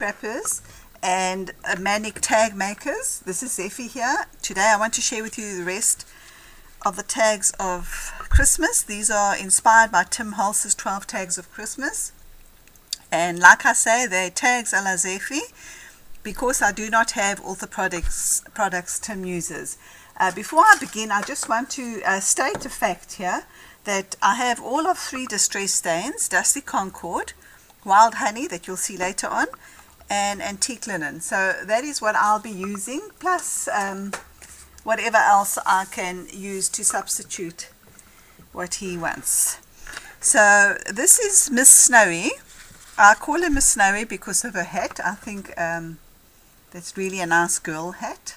scrappers and manic tag makers. This is Zeffy here. Today I want to share with you the rest of the tags of Christmas. These are inspired by Tim Holtz's 12 tags of Christmas, and like I say, they're tags a la Zeffy because I do not have all the products Tim uses. Before I begin, I just want to state a fact here that I have all of 3 distress stains: Dusty Concord, Wild Honey, that you'll see later on, and Antique Linen. So that is what I'll be using, plus whatever else I can use to substitute what he wants. So this is Miss Snowy. I call her Miss Snowy because of her hat. I think that's really a nice girl hat.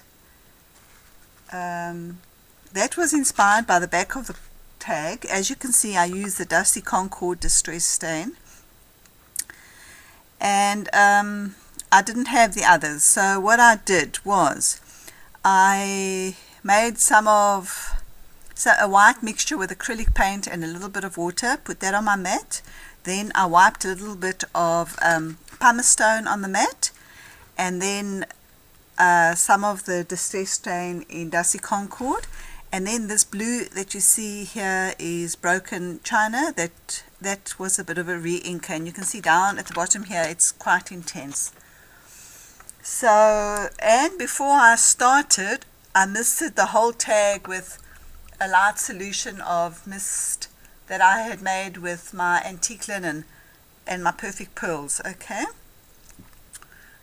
That was inspired by the back of the tag. As you can see, I use the Dusty Concord Distress Stain, and I didn't have the others. So what I did was I made a white mixture with acrylic paint and a little bit of water, put that on my mat. Then I wiped a little bit of pumice stone on the mat, and then some of the distress stain in Dusty Concord, and then this blue that you see here is broken china. That was a bit of a re-inker, and you can see down at the bottom here it's quite intense. So, and before I started, I misted the whole tag with a light solution of mist that I had made with my Antique Linen and my Perfect Pearls. Okay,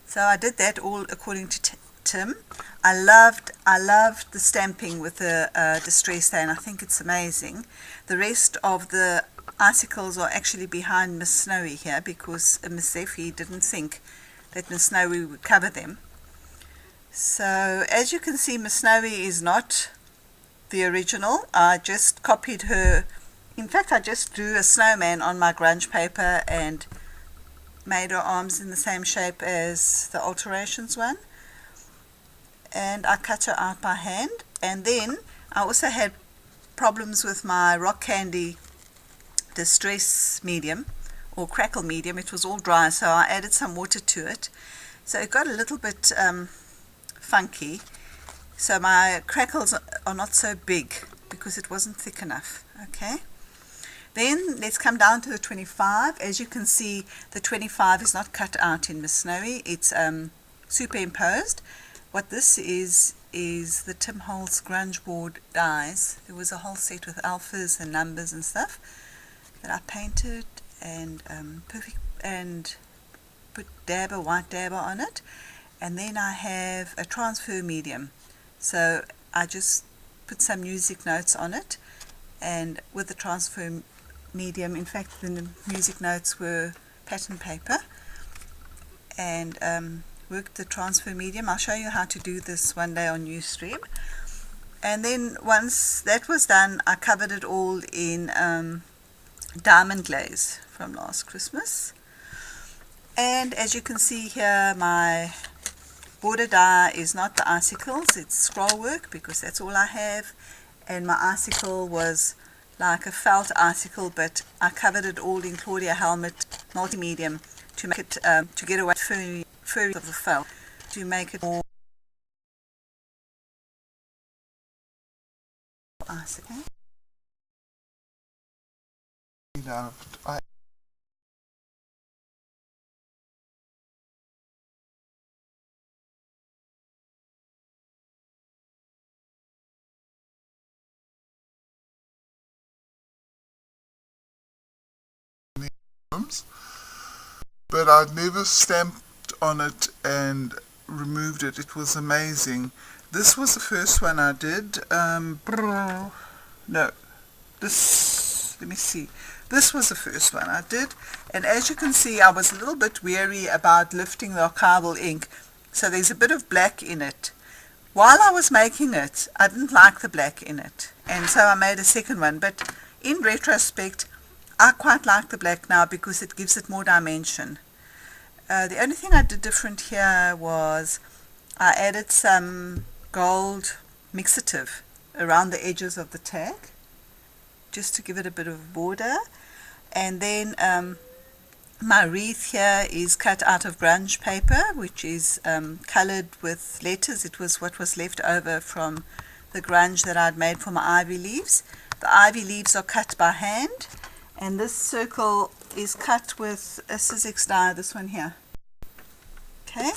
so I did that all according to Tim. I loved the stamping with the distress stain. I think it's amazing. The rest of the icicles are actually behind Miss Snowy here because Miss Zeffy didn't think that Miss Snowy would cover them. So as you can see, Miss Snowy is not the original. I just copied her. In fact, I just drew a snowman on my grunge paper and made her arms in the same shape as the alterations one, and I cut her out by hand. And then I also had problems with my rock candy distress medium or crackle medium. It was all dry, so I added some water to it, so it got a little bit funky, so my crackles are not so big because it wasn't thick enough. Okay, then let's come down to the 25. As you can see, the 25 is not cut out in Miss Snowy, it's superimposed. What this is the Tim Holtz grunge board dies. There was a whole set with alphas and numbers and stuff that I painted and put white dabber on it. And then I have a transfer medium, so I just put some music notes on it, and with the transfer medium, in fact the music notes were pattern paper, and worked the transfer medium. I'll show you how to do this one day on Ustream. And then once that was done, I covered it all in diamond glaze from last Christmas. And as you can see here, my border die is not the icicles, it's scroll work because that's all I have, and my icicle was like a felt icicle, but I covered it all in Claudia Helmet multi-medium to make it to get away furry of the felt, to make it more icicle. But I'd never stamped on it and removed it. It was amazing. This was the first one I did. Let me see. This was the first one I did, and as you can see, I was a little bit wary about lifting the archival ink, so there's a bit of black in it. While I was making it, I didn't like the black in it, and so I made a second one, but in retrospect, I quite like the black now because it gives it more dimension. The only thing I did different here was I added some gold mixative around the edges of the tag just to give it a bit of border, and then My wreath here is cut out of grunge paper, which is coloured with letters. It was what was left over from the grunge that I'd made for my ivy leaves. The ivy leaves are cut by hand, and this circle is cut with a Sizzix die, this one here. Okay,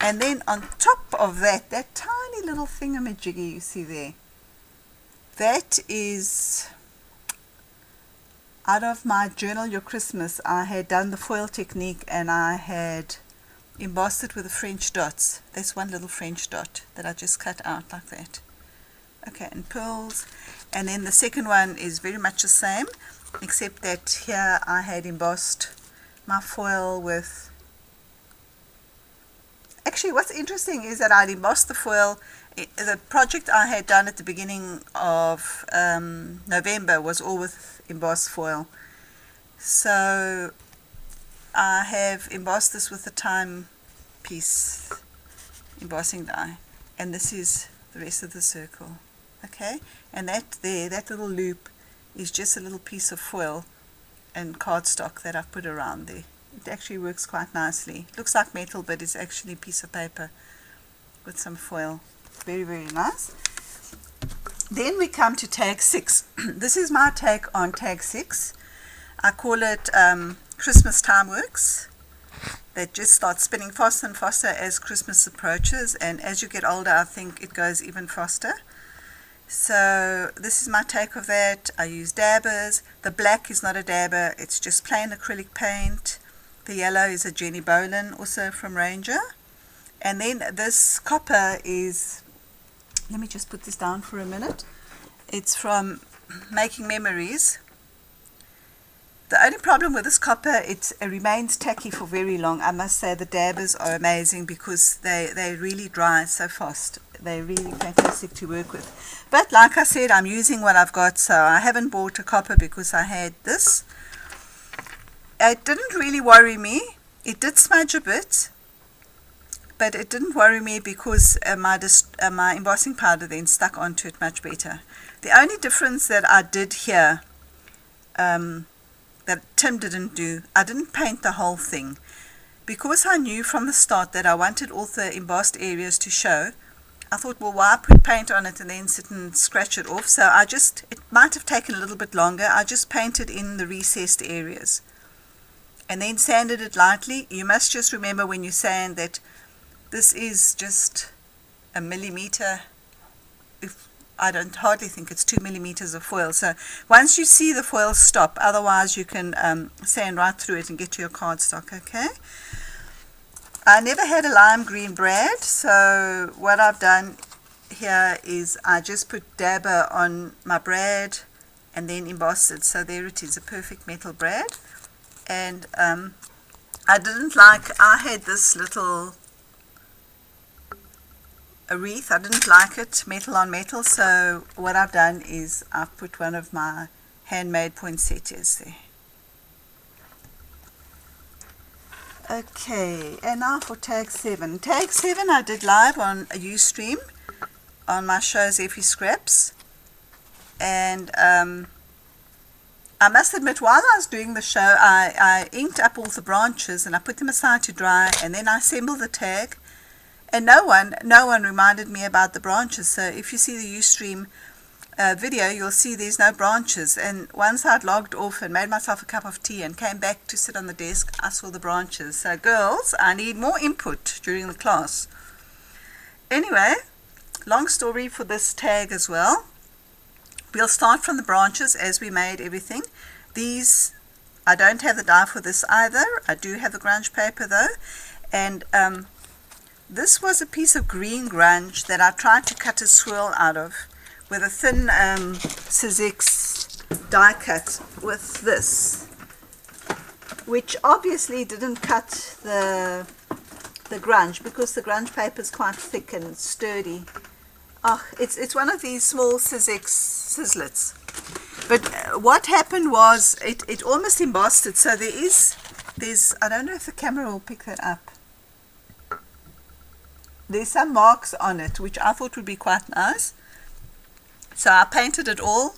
and then on top of that, that tiny little thingamajiggy you see there, that is out of my Journal Your Christmas. I had done the foil technique and I had embossed it with the French dots. That's one little French dot that I just cut out like that. Okay, and pearls. And then the second one is very much the same, except that here I had embossed my foil with... Actually, what's interesting is that I'd embossed the foil. The project I had done at the beginning of November was all with embossed foil. So I have embossed this with the timepiece embossing die, and this is the rest of the circle. Okay, and that there, that little loop is just a little piece of foil and cardstock that I've put around there. It actually works quite nicely. It looks like metal, but it's actually a piece of paper with some foil. Very, very nice. Then we come to tag 6. This is my take on tag 6. I call it Christmas Time Works. That just starts spinning faster and faster as Christmas approaches, and as you get older I think it goes even faster. So this is my take of that. I use dabbers. The black is not a dabber, it's just plain acrylic paint. The yellow is a Jenny Bolin, also from Ranger. And then this copper is, let me just put this down for a minute. It's from Making Memories. The only problem with this copper, it remains tacky for very long. I must say the dabbers are amazing because they really dry so fast. They're really fantastic to work with. But like I said, I'm using what I've got, so I haven't bought a copper because I had this. It didn't really worry me. It did smudge a bit, but it didn't worry me because my embossing powder then stuck onto it much better. The only difference that I did here, that Tim didn't do, I didn't paint the whole thing. Because I knew from the start that I wanted all the embossed areas to show, I thought, well, why put paint on it and then sit and scratch it off? So it might have taken a little bit longer. I just painted in the recessed areas and then sanded it lightly. You must just remember when you sand that this is just a millimeter. I don't hardly think it's 2 millimeters of foil. So once you see the foil, stop. Otherwise you can sand right through it and get to your cardstock. Okay. I never had a lime green brad, so what I've done here is I just put dabber on my brad and then embossed it. So there it is, a perfect metal brad. And I had this little a wreath. I didn't like it, metal on metal, so what I've done is I've put one of my handmade poinsettias there. Okay, and now for tag 7. Tag 7 I did live on a Ustream on my show Zeffy Scraps, and I must admit, while I was doing the show, I inked up all the branches and I put them aside to dry, and then I assembled the tag. And no one reminded me about the branches. So if you see the Ustream video, you'll see there's no branches. And once I'd logged off and made myself a cup of tea and came back to sit on the desk, I saw the branches. So girls, I need more input during the class. Anyway, long story for this tag as well. We'll start from the branches as we made everything. These, I don't have the die for this either. I do have the grunge paper though. And this was a piece of green grunge that I tried to cut a swirl out of with a thin Sizzix die cut with this, which obviously didn't cut the grunge because the grunge paper is quite thick and sturdy. Oh, it's one of these small Sizzix sizzlets. But what happened was it almost embossed it. So there's I don't know if the camera will pick that up. There's some marks on it, which I thought would be quite nice. So I painted it all,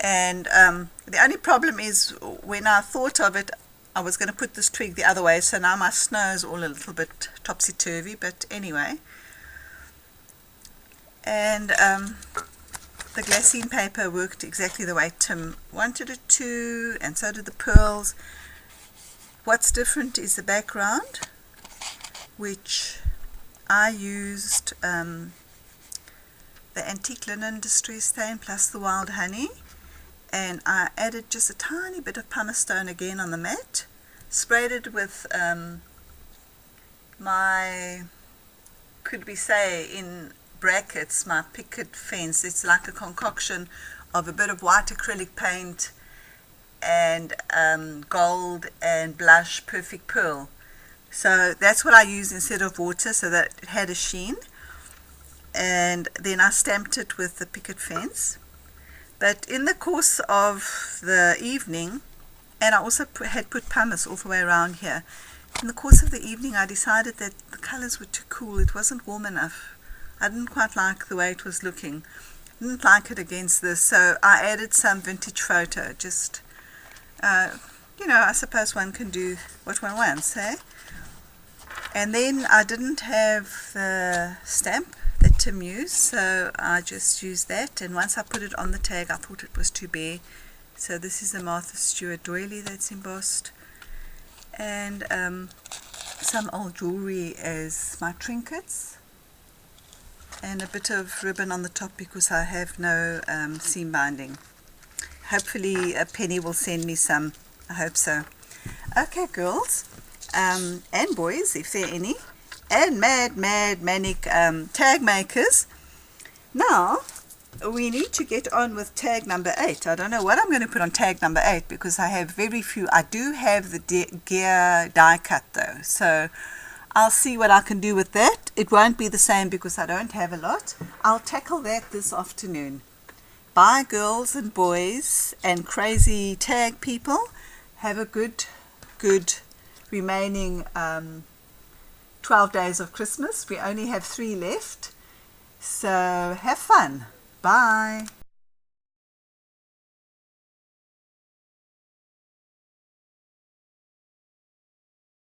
and the only problem is when I thought of it, I was going to put this twig the other way, so now my snow is all a little bit topsy-turvy, but anyway. And the glassine paper worked exactly the way Tim wanted it to, and so did the pearls. What's different is the background, which I used the antique linen distress stain plus the wild honey, and I added just a tiny bit of pumice stone again on the mat, sprayed it with my, could we say in brackets, my picket fence. It's like a concoction of a bit of white acrylic paint and gold and blush perfect pearl. So that's what I used instead of water, so that it had a sheen. And then I stamped it with the picket fence. But in the course of the evening, and I also had put pumice all the way around here, in the course of the evening I decided that the colors were too cool. It wasn't warm enough. I didn't quite like the way it was looking. Didn't like it against this, so I added some vintage photo. Just, I suppose one can do what one wants, eh? And then I didn't have the stamp that Tim used, so I just used that, and once I put it on the tag I thought it was too bare. So this is the Martha Stewart doily that's embossed, and some old jewelry as my trinkets, and a bit of ribbon on the top because I have no seam binding. Hopefully Penny will send me some. I hope so. Okay, girls and boys, if there are any, and manic tag makers. Now we need to get on with tag number 8. I don't know what I'm going to put on tag number 8 because I have very few. I do have the gear die cut though, so I'll see what I can do with that. It won't be the same because I don't have a lot. I'll tackle that this afternoon. Bye, girls and boys and crazy tag people. Have a good remaining 12 days of Christmas. We only have 3 left, so have fun. Bye.